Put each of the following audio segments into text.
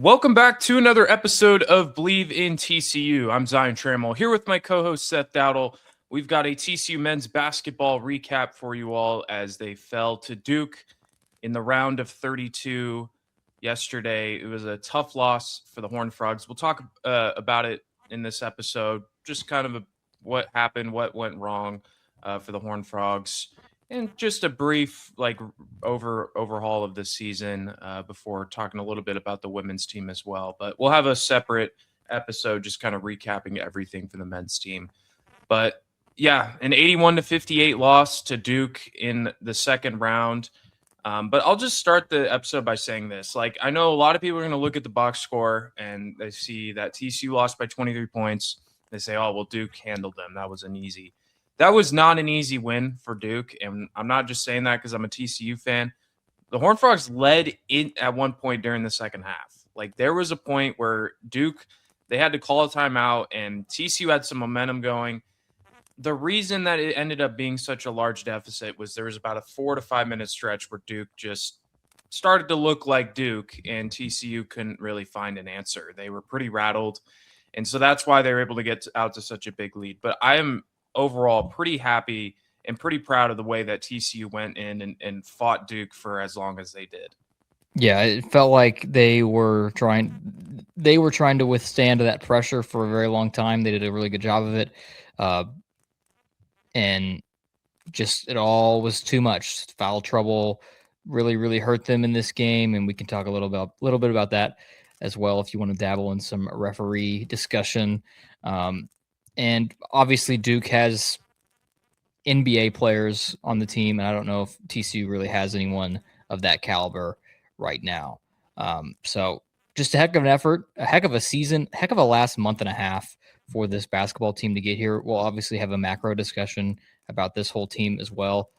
Welcome back to another episode of Believe in TCU. I'm Zion Trammell here with my co-host Seth Dowdle. We've got a TCU men's basketball recap for you all as they fell to Duke in the round of 32 yesterday. It was a tough loss for the Horned Frogs. We'll talk about it in this episode, just kind of what happened, what went wrong for the Horned Frogs, and just a brief overhaul of the season before talking a little bit about the women's team as well. But we'll have a separate episode just kind of recapping everything for the men's team. But yeah, an 81-58 loss to Duke in the second round. But I'll just start the episode by saying this. I know a lot of people are going to look at the box score and they see that TCU lost by 23 points. They say, oh, well, Duke handled them. That was That was not an easy win for Duke, and I'm not just saying that because I'm a TCU fan. The Horned Frogs led in at one point during the second half. There was a point where Duke, they had to call a timeout, and TCU had some momentum going. The reason that it ended up being such a large deficit was there was about a 4 to 5 minute stretch where Duke just started to look like Duke, and TCU couldn't really find an answer. They were pretty rattled, and so that's why they were able to get out to such a big lead. But I am overall pretty happy and pretty proud of the way that TCU went in and fought Duke for as long as they did. Yeah, it felt like they were trying to withstand that pressure for a very long time. They did a really good job of it. And just it all was too much. Foul trouble really hurt them in this game, and we can talk a little bit about that as well if you want to dabble in some referee discussion. And obviously Duke has NBA players on the team, and I don't know if TCU really has anyone of that caliber right now. So just a heck of an effort, a heck of a season, heck of a last month and a half for this basketball team to get here. We'll obviously have a macro discussion about this whole team as well.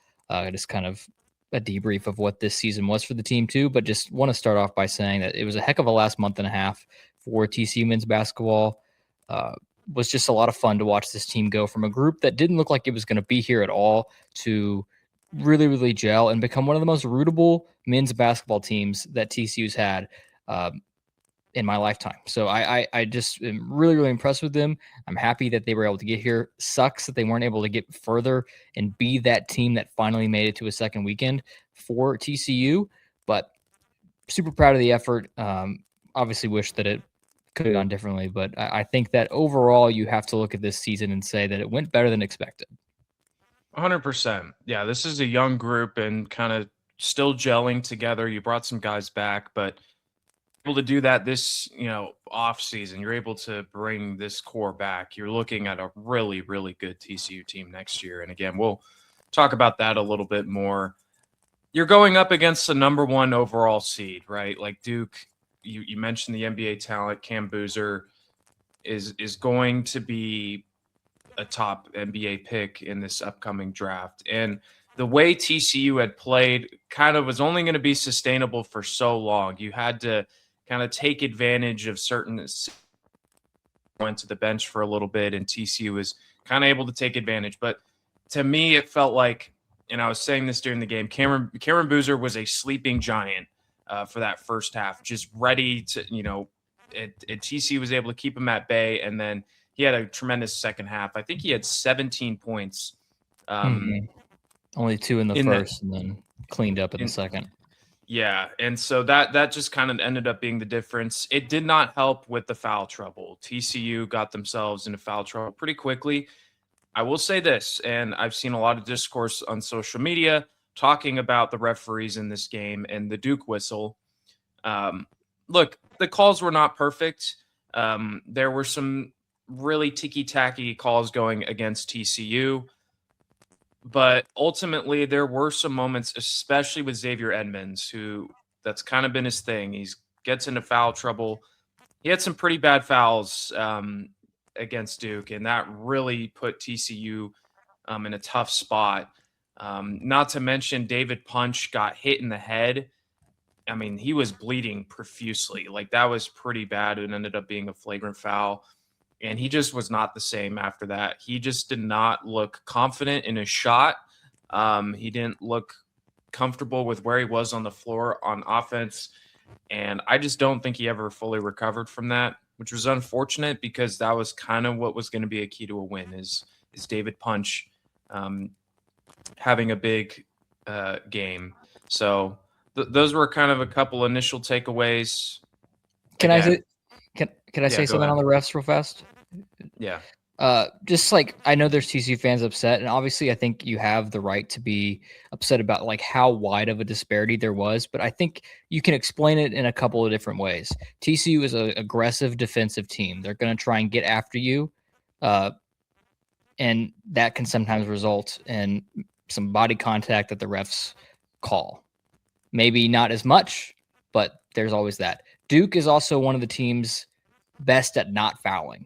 Just kind of a debrief of what this season was for the team too, but just want to start off by saying that it was a heck of a last month and a half for TCU men's basketball. Was just a lot of fun to watch this team go from a group that didn't look like it was going to be here at all to really gel and become one of the most rootable men's basketball teams that TCU's had in my lifetime. So I just am really impressed with them. I'm happy that they were able to get here. Sucks that they weren't able to get further and be that team that finally made it to a second weekend for TCU, but super proud of the effort. Obviously wish that it could have gone differently, but I think that overall you have to look at this season and say that it went better than expected. 100%. Yeah, this is a young group and kind of still gelling together. You brought some guys back, but able to do that this, off season. You're able to bring this core back. You're looking at a really good TCU team next year. And again, we'll talk about that a little bit more. You're going up against the number one overall seed, right? Like Duke, you mentioned the NBA talent. Cam Boozer is going to be a top NBA pick in this upcoming draft. And the way TCU had played kind of was only going to be sustainable for so long. You had to kind of take advantage of certain went to the bench for a little bit, and TCU was kind of able to take advantage. But to me, it felt like, and I was saying this during the game, Cameron Boozer was a sleeping giant for that first half, just ready to, TCU was able to keep him at bay, and then he had a tremendous second half. I think he had 17 points. Only 2 in the first, and then cleaned up in the second. Yeah, and so that just kind of ended up being the difference. It did not help with the foul trouble. TCU got themselves into foul trouble pretty quickly. I will say this, and I've seen a lot of discourse on social media talking about the referees in this game and the Duke whistle. Look, the calls were not perfect. There were some really ticky-tacky calls going against TCU. But ultimately, there were some moments, especially with Xavier Edmonds, who that's kind of been his thing. He gets into foul trouble. He had some pretty bad fouls against Duke, and that really put TCU in a tough spot. Not to mention David Punch got hit in the head. I mean, he was bleeding profusely. That was pretty bad. It ended up being a flagrant foul. And he just was not the same after that. He just did not look confident in his shot. He didn't look comfortable with where he was on the floor on offense. And I just don't think he ever fully recovered from that, which was unfortunate because that was kind of what was going to be a key to a win is David Punch um, having a big game. So those were kind of a couple initial takeaways. Can I Again, say can I yeah, say go something ahead. on the refs real fast? Yeah, Just like I know there's TCU fans upset, and obviously I think you have the right to be upset about like how wide of a disparity there was, but I think you can explain it in a couple of different ways. TCU is an aggressive defensive team. They're going to try and get after you, uh, and that can sometimes result in some body contact that the refs call. Maybe not as much, but there's always that. Duke is also one of the teams best at not fouling,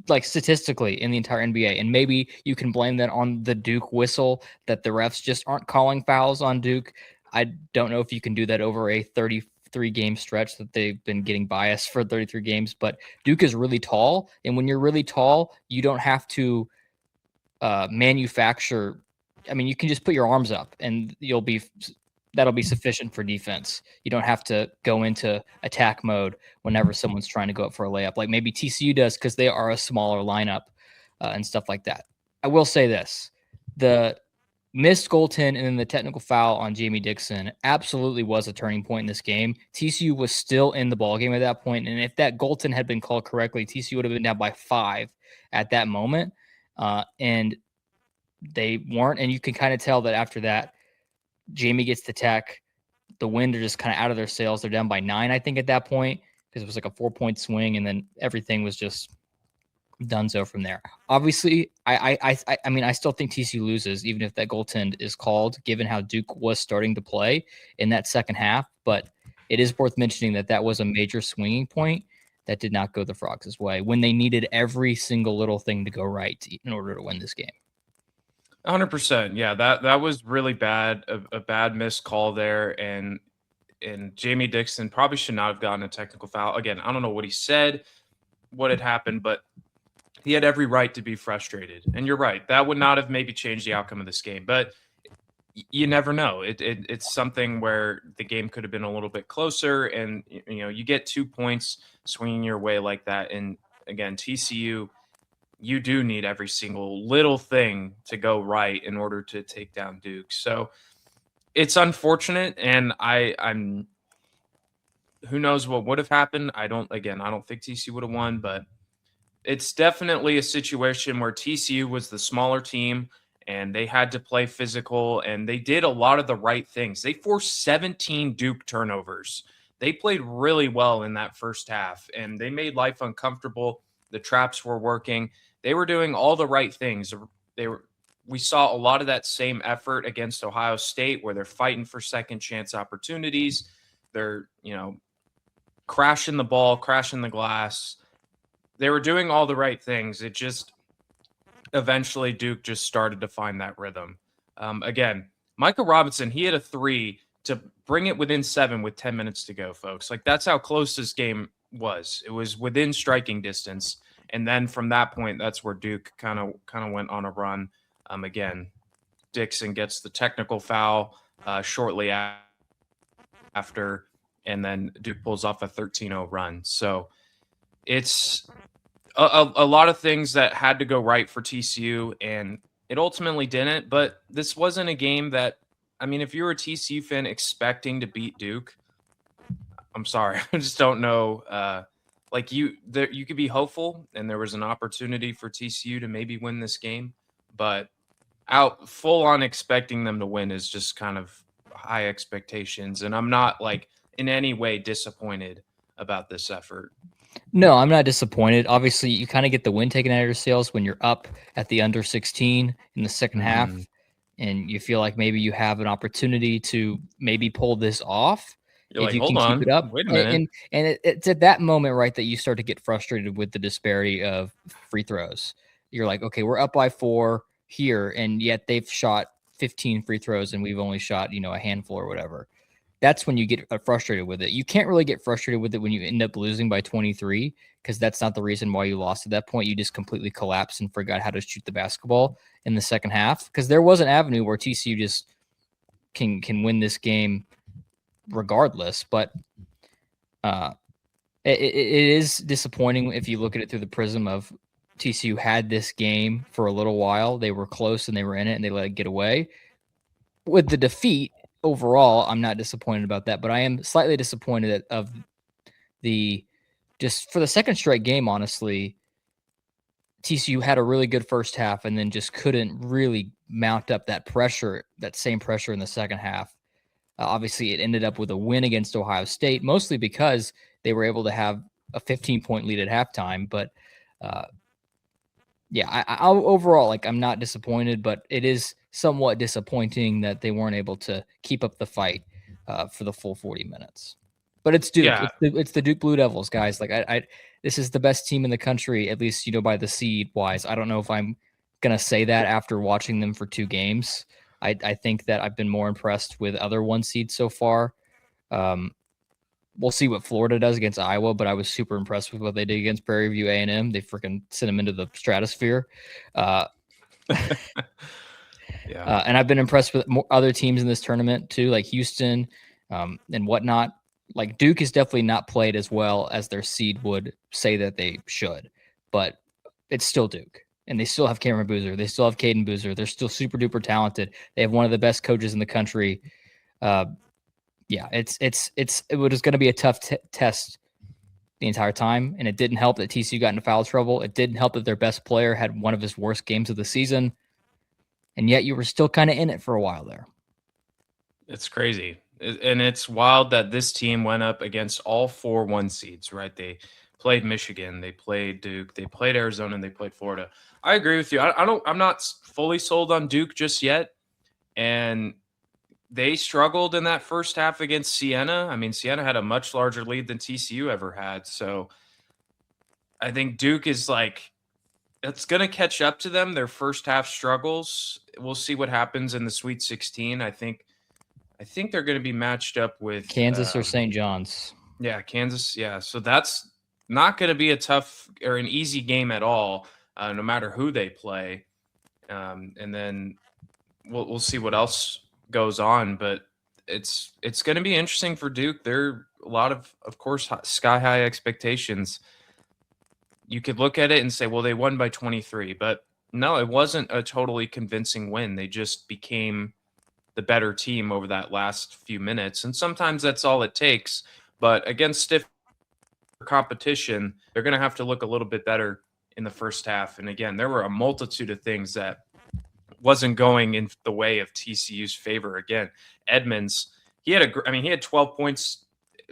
like statistically in the entire NBA. And maybe you can blame that on the Duke whistle that the refs just aren't calling fouls on Duke. I don't know if you can do that over a 33 game stretch that they've been getting biased for 33 games, but Duke is really tall. And when you're really tall, you don't have to manufacture. I mean, you can just put your arms up and that'll be sufficient for defense. You don't have to go into attack mode whenever someone's trying to go up for a layup, like maybe TCU does because they are a smaller lineup and stuff like that. I will say this: the missed goaltend and then the technical foul on Jamie Dixon absolutely was a turning point in this game. TCU was still in the ballgame at that point, and if that goaltend had been called correctly, TCU would have been down by 5 at that moment. And they weren't. And you can kind of tell that after that, Jamie gets the tech. The Wind are just kind of out of their sails. They're down by 9, I think, at that point, because it was like a 4-point swing, and then everything was just done so from there. Obviously, I mean, I still think TCU loses, even if that goaltend is called, given how Duke was starting to play in that second half. But it is worth mentioning that that was a major swinging point that did not go the Frogs' way when they needed every single little thing to go right in order to win this game. 100%. Yeah, that was really bad. A bad missed call there, and Jamie Dixon probably should not have gotten a technical foul. Again, I don't know what he said, what had happened, but he had every right to be frustrated. And you're right, that would not have maybe changed the outcome of this game. But you never know. It's something where the game could have been a little bit closer, and you get 2 points swinging your way like that. And again, TCU, you do need every single little thing to go right in order to take down Duke. So it's unfortunate, and I'm who knows what would have happened. I don't think TCU would have won, but it's definitely a situation where TCU was the smaller team and they had to play physical and they did a lot of the right things. They forced 17 Duke turnovers. They played really well in that first half and they made life uncomfortable. The traps were working. They were doing all the right things. We saw a lot of that same effort against Ohio State where they're fighting for second chance opportunities. They're, crashing the ball, crashing the glass. They were doing all the right things. It just eventually Duke just started to find that rhythm. Again, Michael Robinson, he hit a 3 to bring it within 7 with 10 minutes to go, folks. Like that's how close this game was. It was within striking distance, and then from that point, that's where Duke kind of went on a run. Again, Dixon gets the technical foul shortly after, and then Duke pulls off a 13-0 run. So it's a lot of things that had to go right for TCU, and it ultimately didn't. But this wasn't a game that, I mean, if you're a TCU fan expecting to beat Duke, I'm sorry, I just don't know. Like you could be hopeful, and there was an opportunity for TCU to maybe win this game, but out full on expecting them to win is just kind of high expectations, and I'm not like in any way disappointed about this effort. No, I'm not disappointed. Obviously, you kind of get the wind taken out of your sails when you're up at the under 16 in the second half, Mm-hmm. and you feel like maybe you have an opportunity to maybe pull this off You're if like, you hold can keep it on, up. wait a minute. It's at that moment, right, that you start to get frustrated with the disparity of free throws. You're like, okay, we're up by 4 here, and yet they've shot 15 free throws, and we've only shot a handful or whatever. That's when you get frustrated with it. You can't really get frustrated with it when you end up losing by 23 because that's not the reason why you lost at that point. You just completely collapsed and forgot how to shoot the basketball in the second half because there was an avenue where TCU just can win this game regardless. But Uh, it is disappointing if you look at it through the prism of TCU had this game for a little while. They were close and they were in it and they let it get away. With the defeat overall, I'm not disappointed about that, but I am slightly disappointed of the just for the second straight game, honestly. TCU had a really good first half and then just couldn't really mount up that pressure, that same pressure in the second half. Obviously, it ended up with a win against Ohio State, mostly because they were able to have a 15-point lead at halftime. But yeah, overall, like, I'm not disappointed, but it is somewhat disappointing that they weren't able to keep up the fight for the full 40 minutes. But it's Duke. Yeah, It's the Duke Blue Devils, guys. Like, this is the best team in the country, at least, by the seed wise. I don't know if I'm gonna say that after watching them for 2 games. I think that I've been more impressed with other 1 seeds so far. We'll see what Florida does against Iowa, but I was super impressed with what they did against Prairie View A&M. They freaking sent them into the stratosphere. yeah. And I've been impressed with other teams in this tournament too, like Houston and whatnot. Like, Duke has definitely not played as well as their seed would say that they should, but it's still Duke. And they still have Cameron Boozer. They still have Caden Boozer. They're still super duper talented. They have one of the best coaches in the country. Yeah, it was going to be a tough test the entire time, and it didn't help that TCU got into foul trouble. It didn't help that their best player had one of his worst games of the season, and yet you were still kind of in it for a while there. It's crazy. And it's wild that this team went up against all 4 1 seeds, right? They played Michigan, they played Duke, they played Arizona, and they played Florida. I agree with you. I'm not fully sold on Duke just yet. And they struggled in that first half against Siena. I mean, Siena had a much larger lead than TCU ever had. So I think Duke is like, it's going to catch up to them. Their first half struggles. We'll see what happens in the Sweet 16. I think they're going to be matched up with Kansas or St. John's. Yeah, Kansas. Yeah, so that's not going to be a tough or an easy game at all, no matter who they play. And then we'll see what else goes on, but it's going to be interesting for Duke. There are a lot of course, sky high expectations. You could look at it and say, well, they won by 23, but no, it wasn't a totally convincing win. They just became the better team over that last few minutes. And sometimes that's all it takes. But against stiff competition, they're going to have to look a little bit better in the first half. And again, there were a multitude of things that wasn't going in the way of TCU's favor. Again, Edmonds, he had 12 points,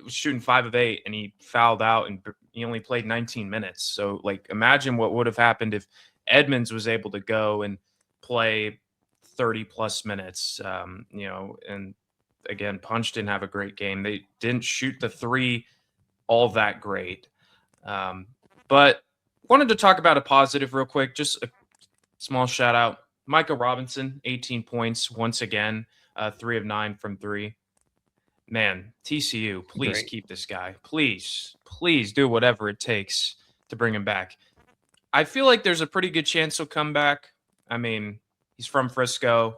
shooting 5 of 8, and he fouled out and he only played 19 minutes. So, like, imagine what would have happened if Edmonds was able to go and play 30 plus minutes, and again, Punch didn't have a great game. They didn't shoot the 3 all that great. But wanted to talk about a positive real quick, just a small shout out. Micah Robinson, 18 points once again, 3 of 9 from 3. Man, TCU, please keep this guy. Please do whatever it takes to bring him back. I feel like there's a pretty good chance he'll come back. I mean, he's from Frisco.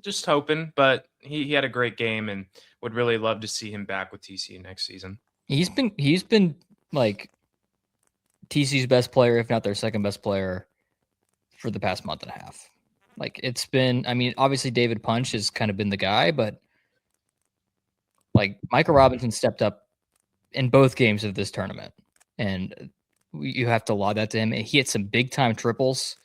Just hoping, but he had a great game and would really love to see him back with TCU next season. He's been like TCU's best player, if not their second best player, for the past month and a half. Like, it's been, I mean, obviously David Punch has kind of been the guy, but like, Micah Robinson stepped up in both games of this tournament, and you have to laud that to him. He hit some big time triples.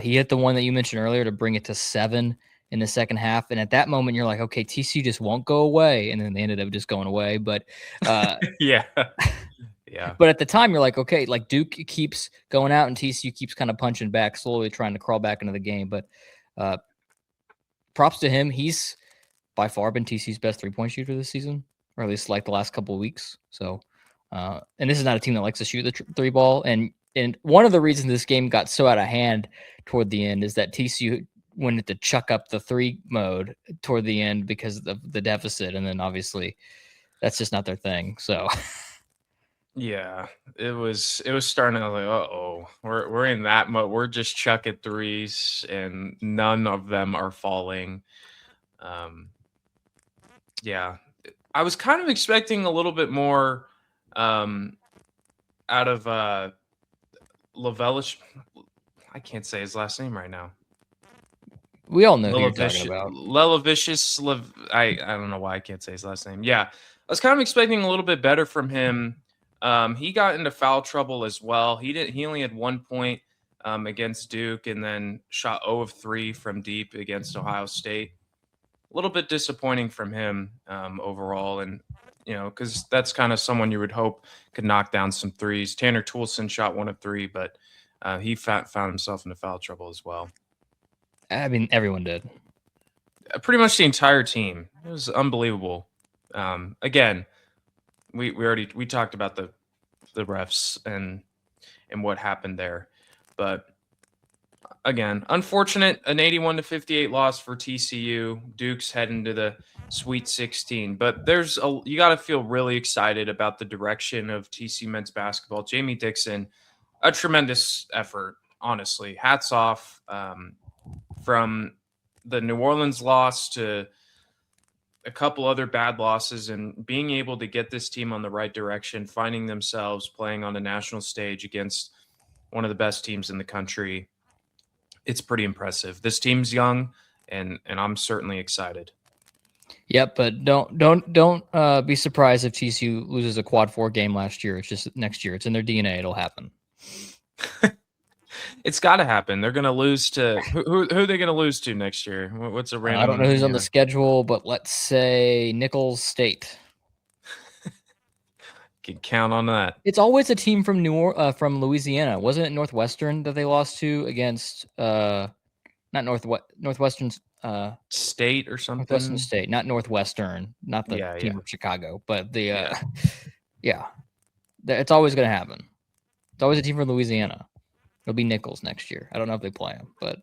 He hit the one that you mentioned earlier to bring it to 7 in the second half. And at that moment, you're like, okay, TCU just won't go away. And then they ended up just going away. But yeah. Yeah. But at the time, you're like, okay, like, Duke keeps going out and TCU keeps kind of punching back, slowly trying to crawl back into the game. But props to him. He's by far been TCU's best 3-point shooter this season, or at least like the last couple of weeks. So, and this is not a team that likes to shoot the 3 ball. And one of the reasons this game got so out of hand toward the end is that TCU wanted to chuck up the 3 mode toward the end because of the deficit. And then obviously that's just not their thing. So yeah, it was starting to like, we're in that mode. We're just chucking 3s and none of them are falling. Yeah, I was kind of expecting a little bit more out of Lavelish. I can't say his last name right now. We all know who you're talking about. Lelavicious. I don't know why I can't say his last name. Yeah, I was kind of expecting a little bit better from him. He got into foul trouble as well. He only had 1 point against Duke, and then shot 0 of 3 from deep against Ohio State. A little bit disappointing from him overall, and because that's kind of someone you would hope could knock down some threes. Tanner Toolson shot 1 of 3, but he found himself into foul trouble as well. I mean, everyone did. Pretty much the entire team. It was unbelievable. Again, we talked about the refs and what happened there, but again, unfortunate, an 81-58 loss for TCU. Duke's heading to the Sweet 16, but you got to feel really excited about the direction of TCU men's basketball. Jamie Dixon, a tremendous effort, honestly. Hats off. From the New Orleans loss to a couple other bad losses, and being able to get this team on the right direction, finding themselves playing on a national stage against one of the best teams in the country. It's pretty impressive. This team's young, and I'm certainly excited. Yep, but don't be surprised if TCU loses a quad 4 game last year. It's just next year. It's in their DNA. It'll happen. It's got to happen. They're going to lose to who are they going to lose to next year? What's a random? I don't know who's on the schedule, but let's say Nicholls State. Can count on that. It's always a team from from Louisiana. Wasn't it Northwestern that they lost to against not Northwestern State or something? Northwestern State, not Northwestern, not the team from Chicago, but the it's always going to happen. It's always a team from Louisiana. It'll be Nicholls next year. I don't know if they play him, but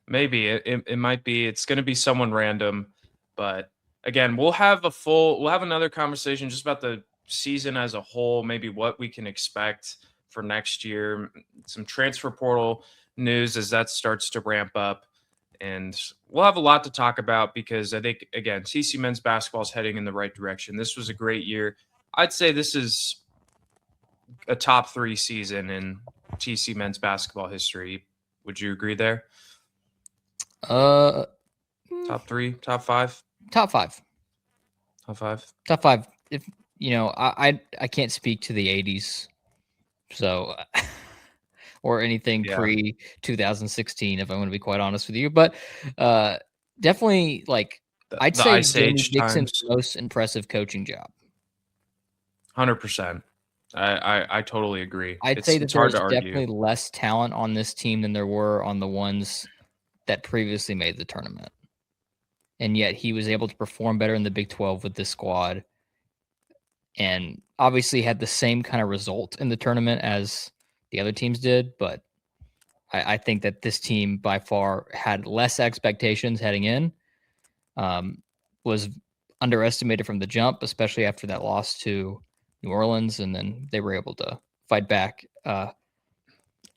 maybe it might be. It's going to be someone random, but again, we'll have another conversation just about the season as a whole, maybe what we can expect for next year, some transfer portal news as that starts to ramp up, and we'll have a lot to talk about because I think, again, TCU men's basketball is heading in the right direction. This was a great year. I'd say this is a top 3 season in TCU men's basketball history. Would you agree there? Top 3, top 5? Top 5. Top 5. Top 5. If I can't speak to the 80s, so or anything pre 2016, if I'm going to be quite honest with you. But definitely, I'd say Jamie Dixon's most impressive coaching job. 100%. I totally agree. I'd say that there's definitely less talent on this team than there were on the ones that previously made the tournament. And yet he was able to perform better in the Big 12 with this squad, and obviously had the same kind of result in the tournament as the other teams did. But I think that this team by far had less expectations heading in, was underestimated from the jump, especially after that loss to New Orleans. And then they were able to fight back,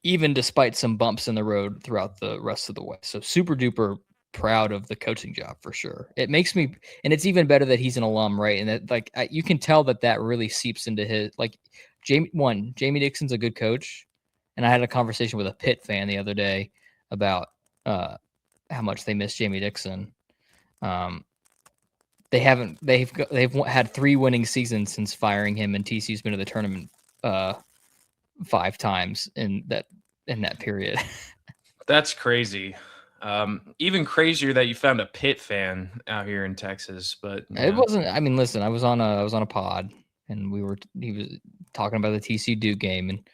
even despite some bumps in the road throughout the rest of the way. So super duper proud of the coaching job for sure. It makes me, and it's even better that he's an alum, right? And that you can tell that really seeps into his, Jamie Dixon's a good coach. And I had a conversation with a Pitt fan the other day about how much they miss Jamie Dixon. They've had 3 winning seasons since firing him, and TCU's been to the tournament 5 times in that period. That's crazy. Even crazier that you found a Pitt fan out here in Texas, but it wasn't. I mean, listen, I was on a pod, and he was talking about the TCU Duke game, and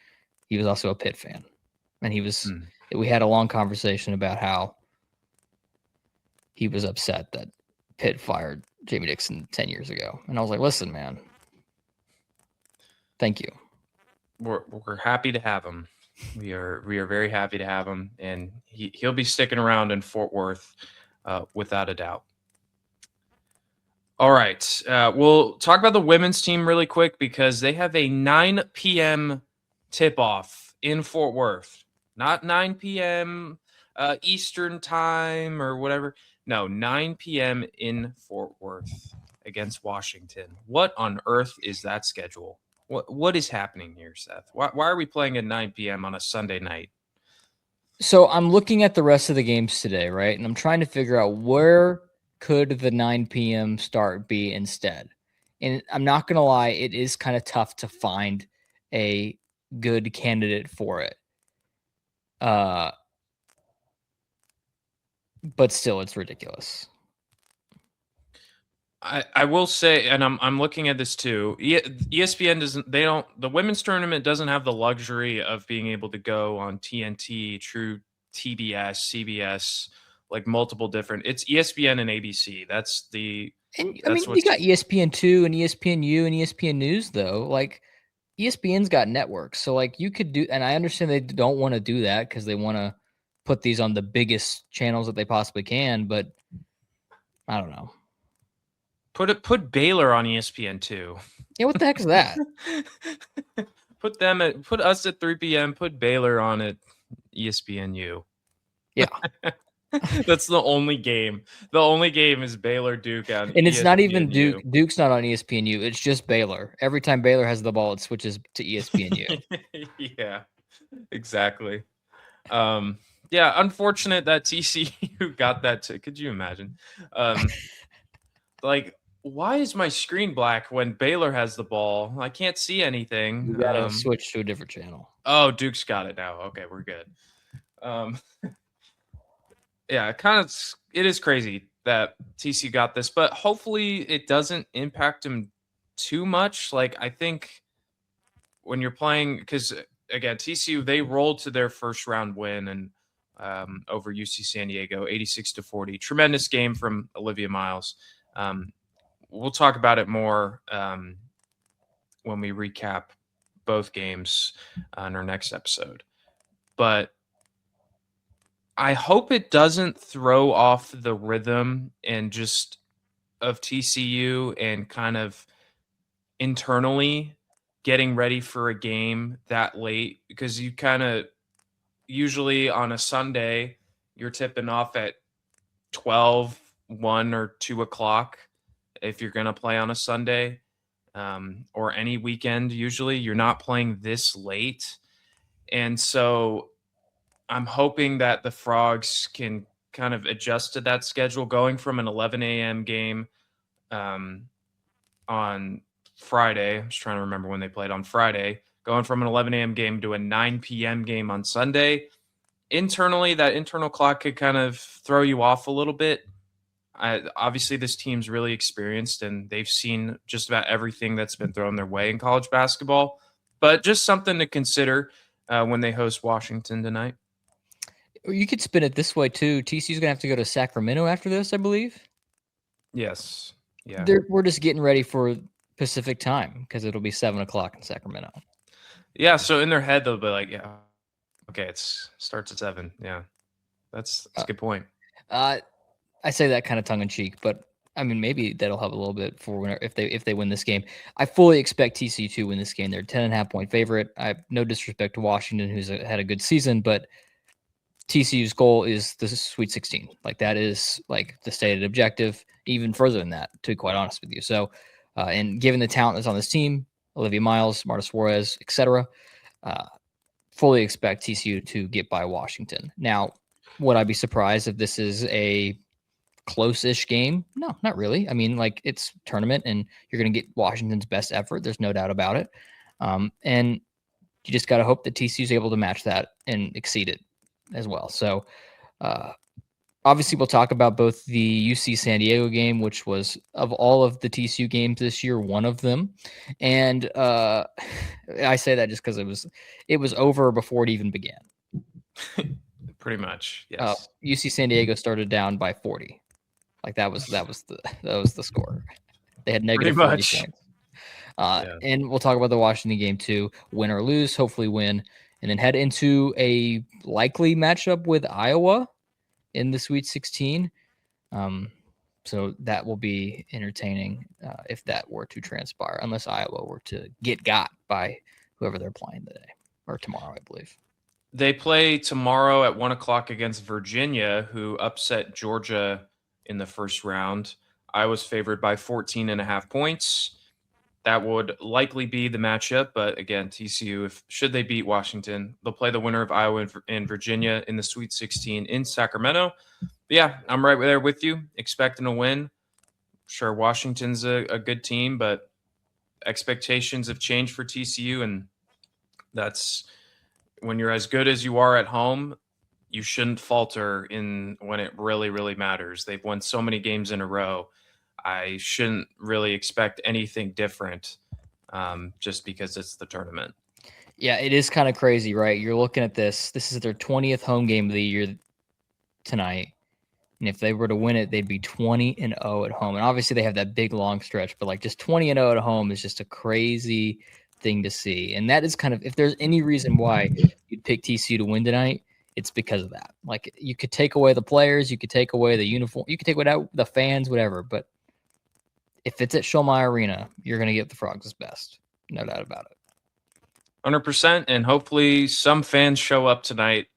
he was also a Pitt fan, and we had a long conversation about how he was upset that Pitt fired Jamie Dixon 10 years ago, and I was like, listen, man, thank you. We're happy to have him. We are very happy to have him, and he'll be sticking around in Fort Worth without a doubt. All right, we'll talk about the women's team really quick because they have a 9 p.m. tip-off in Fort Worth. Not 9 p.m. Eastern time or whatever. No, 9 p.m. in Fort Worth against Washington. What on earth is that schedule? What is happening here, Seth? Why are we playing at 9 p.m. on a Sunday night? So I'm looking at the rest of the games today, right? And I'm trying to figure out where could the 9 p.m. start be instead. And I'm not going to lie, it is kind of tough to find a good candidate for it. But still, it's ridiculous. I will say, and I'm looking at this too. ESPN the women's tournament doesn't have the luxury of being able to go on TNT, True TBS, CBS, like multiple different. It's ESPN and ABC. You got ESPN2 and ESPNU and ESPN News though. Like ESPN's got networks, so like you could do. And I understand they don't want to do that because they want to put these on the biggest channels that they possibly can. But I don't know. Put Baylor on ESPN too. Yeah, what the heck is that? Put us at 3 p.m. Put Baylor on at ESPNU. Yeah. That's the only game. The only game is Baylor Duke on and it's ESPNU. Not even Duke. Duke's not on ESPNU. It's just Baylor. Every time Baylor has the ball, it switches to ESPNU. Yeah, exactly. Yeah, unfortunate that TCU got that. Could you imagine? Like, why is my screen black when Baylor has the ball? I can't see anything. You gotta switch to a different channel. Oh, Duke's got it now. Okay, we're good. Yeah, it is crazy that TCU got this, but hopefully it doesn't impact him too much. Like, I think when you're playing, because again, TCU, they rolled to their first round win and over UC San Diego, 86-40. Tremendous game from Olivia Miles. We'll talk about it more when we recap both games on our next episode. But I hope it doesn't throw off the rhythm and just of TCU and kind of internally getting ready for a game that late, because you kind of usually on a Sunday, you're tipping off at 12, 1 or 2 o'clock if you're going to play on a Sunday or any weekend. Usually you're not playing this late. And so I'm hoping that the Frogs can kind of adjust to that schedule, going from an 11 a.m. game on Friday. I'm just trying to remember when they played on Friday, going from an 11 a.m. game to a 9 p.m. game on Sunday. Internally, that internal clock could kind of throw you off a little bit. Obviously, this team's really experienced and they've seen just about everything that's been thrown their way in college basketball, but just something to consider when they host Washington tonight. You could spin it this way too. TCU's gonna have to go to Sacramento after this, I believe. Yes. Yeah. We're just getting ready for Pacific time because it'll be 7 o'clock in Sacramento. Yeah. So in their head, they'll be like, "Yeah, okay, it starts at 7." Yeah, that's a good point. I say that kind of tongue in cheek, but I mean maybe that'll help a little bit for if they win this game. I fully expect TCU to win this game. They're 10.5 point favorite. I have no disrespect to Washington, who's had a good season, but TCU's goal is the Sweet 16. Like that is like the stated objective, even further than that, to be quite honest with you. So, and given the talent that's on this team, Olivia Miles, Marta Suarez, etc., fully expect TCU to get by Washington. Now, would I be surprised if this is a close-ish game? No, not really. I mean, like it's tournament, and you're going to get Washington's best effort. There's no doubt about it. And you just got to hope that TCU is able to match that and exceed it as well. So obviously we'll talk about both the UC San Diego game, which was of all of the TCU games this year, one of them. And I say that just because it was over before it even began. Pretty much. Yes. UC San Diego started down by 40. Like that was the score. They had negative 40 points. And we'll talk about the Washington game too. Win or lose, hopefully win. And then head into a likely matchup with Iowa in the Sweet 16. So that will be entertaining if that were to transpire, unless Iowa were to get got by whoever they're playing today or tomorrow, I believe. They play tomorrow at 1 o'clock against Virginia, who upset Georgia in the first round. Iowa's favored by 14.5 points. That would likely be the matchup, but again, TCU, should they beat Washington, they'll play the winner of Iowa and Virginia in the Sweet 16 in Sacramento. But yeah, I'm right there with you, expecting a win. Sure, Washington's a good team, but expectations have changed for TCU, and that's when you're as good as you are at home, you shouldn't falter in when it really, really matters. They've won so many games in a row. I shouldn't really expect anything different just because it's the tournament. Yeah, it is kind of crazy, right? You're looking at this. This is their 20th home game of the year tonight. And if they were to win it, they'd be 20-0 at home. And obviously they have that big long stretch, but like just 20-0 at home is just a crazy thing to see. And that is kind of, if there's any reason why you'd pick TCU to win tonight, it's because of that. Like you could take away the players, you could take away the uniform, you could take away the fans, whatever. But if it's at Schollmeyer Arena, you're going to get the Frogs' best. No doubt about it. 100%. And hopefully some fans show up tonight.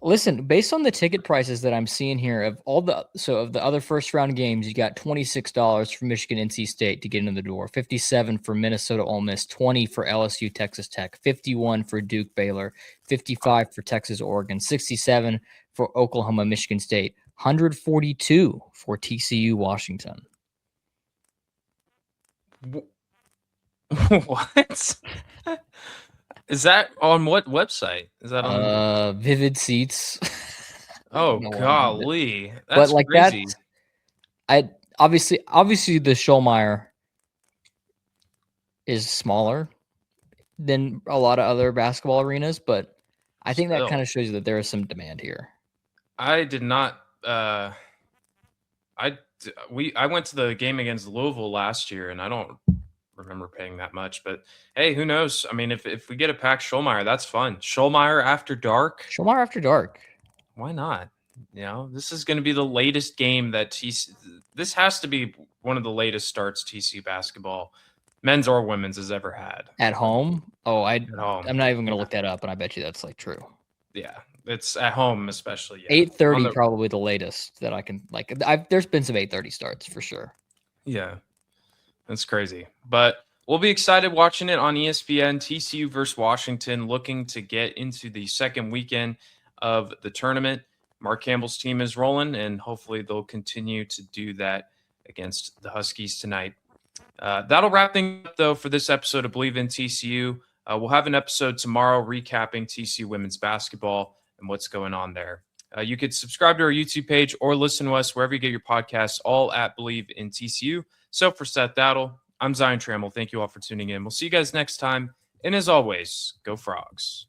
Listen, based on the ticket prices that I'm seeing here of the other first round games, you got $26 for Michigan NC State to get into the door, 57 for Minnesota Ole Miss, 20 for LSU Texas Tech, 51 for Duke Baylor, 55 for Texas Oregon, 67 for Oklahoma Michigan State, 142 for TCU Washington. What? Is that on what website? Is that on Vivid Seats? Oh golly. That's like crazy. Obviously the Schollmeyer is smaller than a lot of other basketball arenas, but I think that kind of shows you that there is some demand here. I did not I went to the game against Louisville last year, and I don't remember paying that much, but hey, who knows? I mean, if we get a packed Schollmeyer, that's fun. Schollmeyer after dark. Schollmeyer after dark. Why not? You know, this is going to be the latest game that this has to be one of the latest starts TCU basketball, men's or women's, has ever had. At home? Oh, at home. I'm not even going to look that up, and I bet you that's like true. Yeah, it's at home especially. Yeah. 8:30 probably the latest that I can like. There's been some 8:30 starts for sure. Yeah. That's crazy. But we'll be excited watching it on ESPN. TCU versus Washington, looking to get into the second weekend of the tournament. Mark Campbell's team is rolling, and hopefully they'll continue to do that against the Huskies tonight. That'll wrap things up, though, for this episode of Believe in TCU. We'll have an episode tomorrow recapping TCU women's basketball and what's going on there. You could subscribe to our YouTube page or listen to us wherever you get your podcasts, all at Believe in TCU. So for Seth Dowdle, I'm Zion Trammell. Thank you all for tuning in. We'll see you guys next time. And as always, go Frogs.